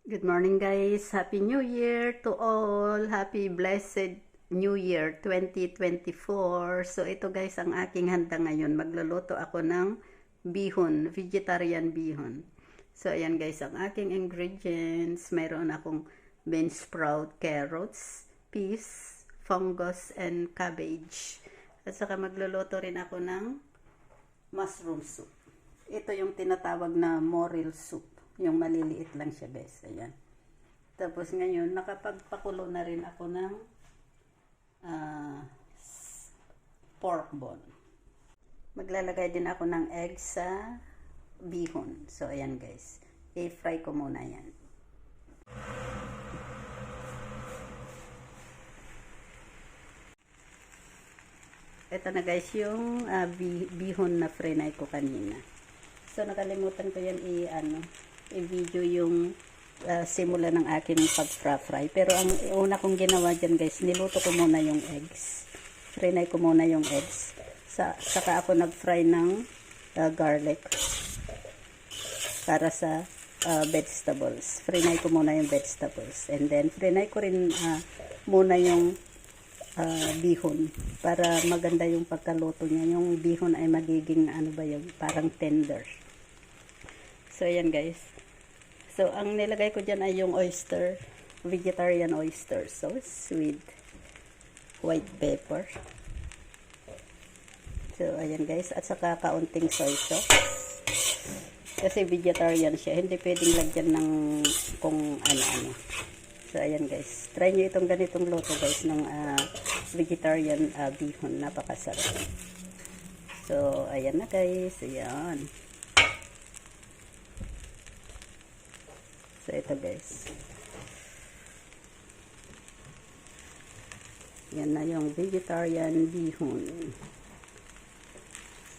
Good morning guys. Happy New Year to all. Happy blessed New Year 2024. So ito guys ang aking handa ngayon. Magluluto ako ng bihon, vegetarian bihon. So ayan guys ang aking ingredients. Mayroon akong bean sprout, carrots, peas, fungus, and cabbage. At saka magluluto rin ako ng mushroom soup. Ito yung tinatawag na morel soup. Yung maliliit lang siya guys. Ayan. Tapos ngayon, nakapagpakulo na rin ako ng pork bone. Maglalagay din ako ng egg sa bihon. So, ayan guys. I-fry ko muna yan. Ito na guys yung bihon na frinay ko kanina. So, nakalimutan ko yan i-video yung simula ng akin pag-fry. Pero ang una kong ginawa dyan guys, niluto ko muna yung eggs. Frinay ko muna yung eggs. Saka ako nag-fry ng garlic para sa vegetables. Frinay ko muna yung vegetables. And then, frinay ko rin muna yung bihon para maganda yung pagkaluto niya. Yung bihon ay magiging parang tender. So, ayan guys. So, ang nilagay ko dyan ay yung oyster, vegetarian oyster sauce with white pepper. So, ayan guys. At saka kaunting soy sauce. Kasi vegetarian siya. Hindi pwedeng lagyan ng kung ano-ano. So, ayan guys. Try nyo itong ganitong luto guys ng vegetarian bihon. Napakasarap. So, ayan na guys. Ayan. So, ito guys. Yan na yung vegetarian bihon.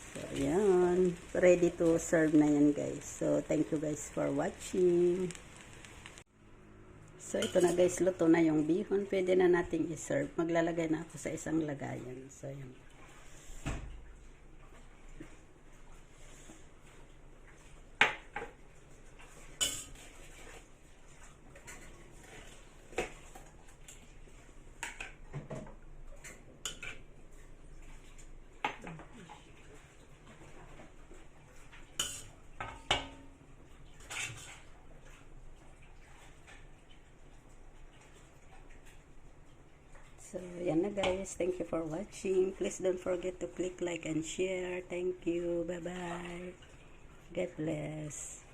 So, ayan. Ready to serve na yan guys. So, thank you guys for watching. So, ito na guys. Luto na yung bihon. Pwede na nating i-serve. Maglalagay na ako sa isang lagayan. So, ayan. So, yan na guys. Thank you for watching. Please don't forget to click like and share. Thank you. Bye-bye. God bless.